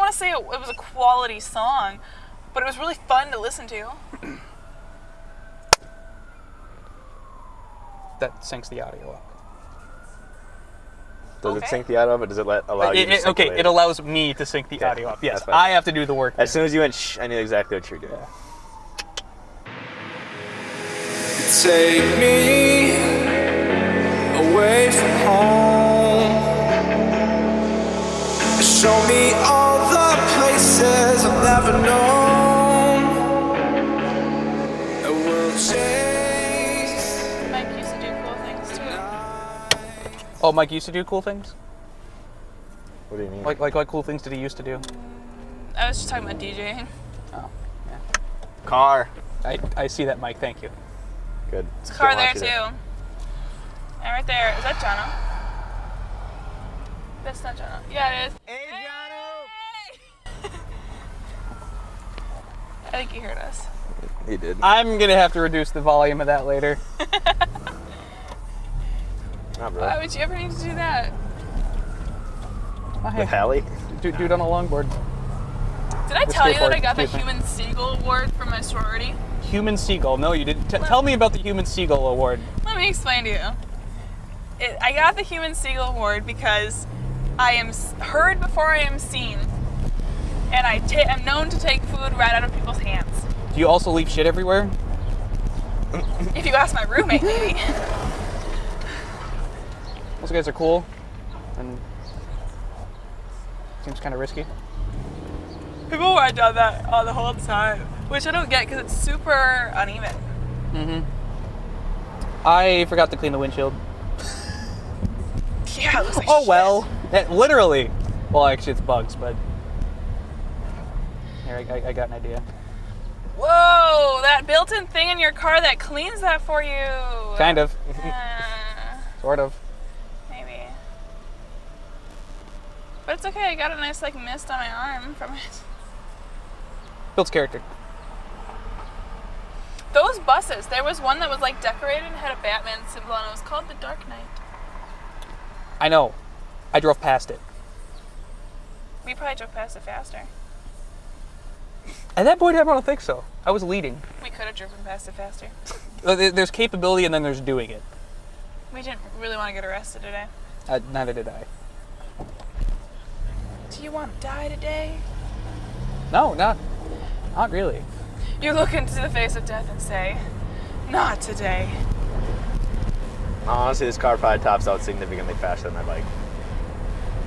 want to say it was a quality song, but it was really fun to listen to. That syncs the audio up. Does it sync the audio up, or does it allow you to sync okay, it it allows me to sync the audio up. Yes, I have to do the work. As soon as you went shh, I knew exactly what you were doing. Yeah. Take me away from home. Show me all the places I've never known. The world changed. Mike used to do cool things too. Oh, Mike used to do cool things? What do you mean? Like what cool things did he used to do? I was just talking about DJing. Oh, yeah. Car. I see that, Mike. Thank you. Good. There's a car there too. And right there, is that Jono? That's not Jono. Yeah, it is. Hey, Jono! I think he heard us. He did. I'm gonna have to reduce the volume of that later. Not really. Why would you ever need to do that? Oh, hey. With Hallie? Dude on a longboard. Did I tell you that I skateboard, got the excuse me. Human Seagull Award from my sorority? Human Seagull. No, you didn't. Tell me about the Human Seagull Award. Let me explain to you. I got the Human Seagull Award because I am heard before I am seen, and I'm known to take food right out of people's hands. Do you also leave shit everywhere? If you ask my roommate, maybe. Those guys are cool, and seems kind of risky. People write down that all the whole time, which I don't get because it's super uneven. Mm-hmm. I forgot to clean the windshield. Yeah, it looks like Oh shit. well, literally. Well, actually, it's bugs, but here I got an idea. Whoa, that built-in thing in your car that cleans that for you. Kind of, Uh, sort of. maybe. But it's okay. I got a nice like mist on my arm from it. Builds character. Those buses, there was one that was like decorated and had a Batman symbol on it. It was called the Dark Knight. I know. I drove past it. We probably drove past it faster. At that point, I don't think so. I was leading. We could have driven past it faster. There's capability and then there's doing it. We didn't really want to get arrested today. Neither did I. Do you want to die today? No, not really. You look into the face of death and say, not today. Honestly, this car probably tops out significantly faster than my bike.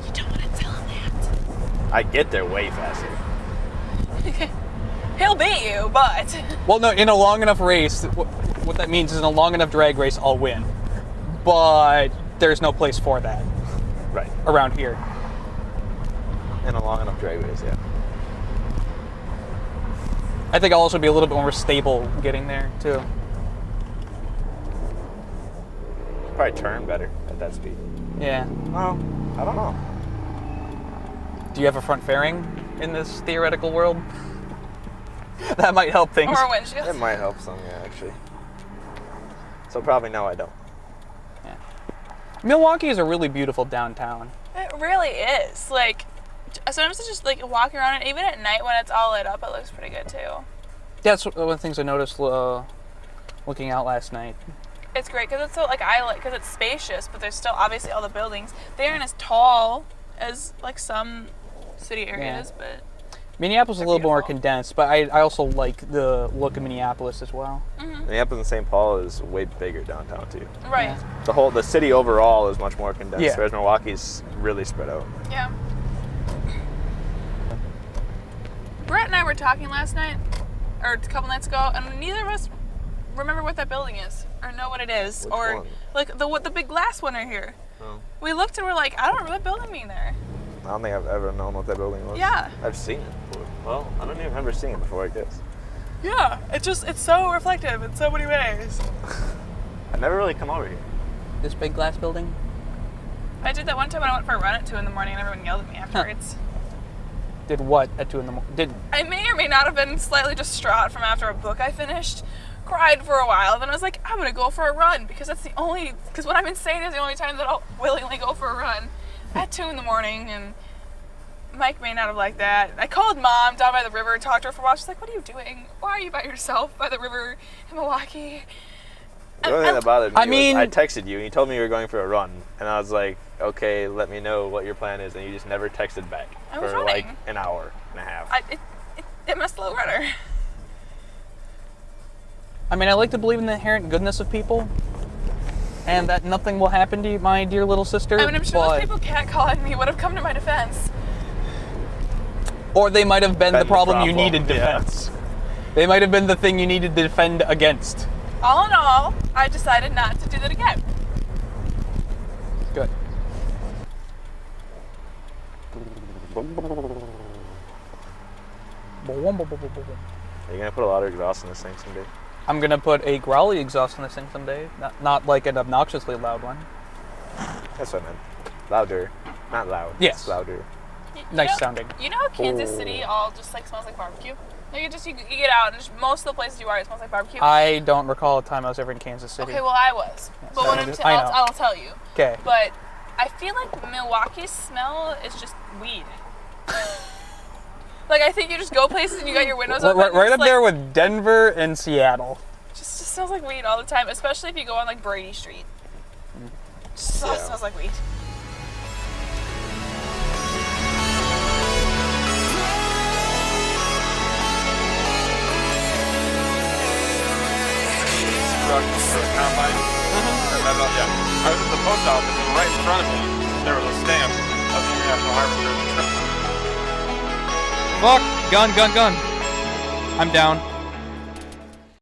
You don't want to tell him that. I get there way faster. He'll beat you, but... Well, no, in a long enough race, what that means is in a long enough drag race, I'll win. But there's no place for that Right. around here. In a long enough drag race, yeah. I think I'll also be a little bit more stable getting there, too. Probably turn better at that speed. Yeah. Well, I don't know. Do you have a front fairing in this theoretical world? That might help things. Or a windshield. It might help some, yeah, actually. So probably no, I don't. Yeah. Milwaukee is a really beautiful downtown. It really is. Like, sometimes it's just like walking around it, even at night when it's all lit up, it looks pretty good too. Yeah, that's one of the things I noticed looking out last night. It's great because it's so because it's spacious, but there's still obviously all the buildings. They aren't as tall as like some city areas, but Minneapolis is a they're little more beautiful. condensed, but I also like the look of Minneapolis as well. Minneapolis and St. Paul is way bigger downtown too. right. Yeah. The city overall is much more condensed, Yeah. whereas Milwaukee's really spread out. Yeah. Brett and I were talking last night, or a couple nights ago, and neither of us remember what that building is, or know what it is, Which or one? like the big glass one right here. Oh. We looked and we're like, I don't remember that building being there. I don't think I've ever known what that building was. Yeah. I've seen it before. Well, I don't even remember seeing it before, I guess. Yeah, it's so reflective in so many ways. I've never really come over here. This big glass building? I did that one time when I went for a run at 2 in the morning and everyone yelled at me afterwards. Did what at 2 in the morning? Did I may or may not have been slightly distraught from after a book I finished, cried for a while, then I was like, I'm gonna go for a run because because when I'm insane is the only time that I'll willingly go for a run at 2 in the morning, and Mike may not have liked that. I called Mom down by the river and talked to her for a while. She's like, what are you doing? Why are you by yourself by the river in Milwaukee? The only thing that bothered me I mean- was I texted you and you told me you were going for a run. And I was like, okay, let me know what your plan is. And you just never texted back I was for like running. an hour and a half. I'm a slow runner. I mean, I like to believe in the inherent goodness of people, and that nothing will happen to you, my dear little sister. I mean, I'm sure but- those people catcalling me would have come to my defense. Or they might have been the problem you needed yeah. defense. They might have been the thing you needed to defend against. All in all, I decided not to do that again. Good. Are you gonna put a lot of exhaust in this thing someday? I'm gonna put a growly exhaust on this thing someday, not like an obnoxiously loud one. That's what I meant. Louder. Not loud. Yes. It's louder. Nice know, sounding. You know how Kansas City all just like smells like barbecue? Like you get out and just, most of the places you are, it smells like barbecue. I don't recall a time I was ever in Kansas City. Okay, well I was. But what I know. I'll tell you. Okay. But I feel like Milwaukee's smell is just weed. Like I think you just go places and you got your windows open. Right, and up there with Denver and Seattle. Just smells like weed all the time, especially if you go on like Brady Street. Just Yeah. smells like weed. Truck for a combine. Yeah. I was at the post office and right in front of me there was a stamp of the International Harvester. Fuck! Gun. I'm down.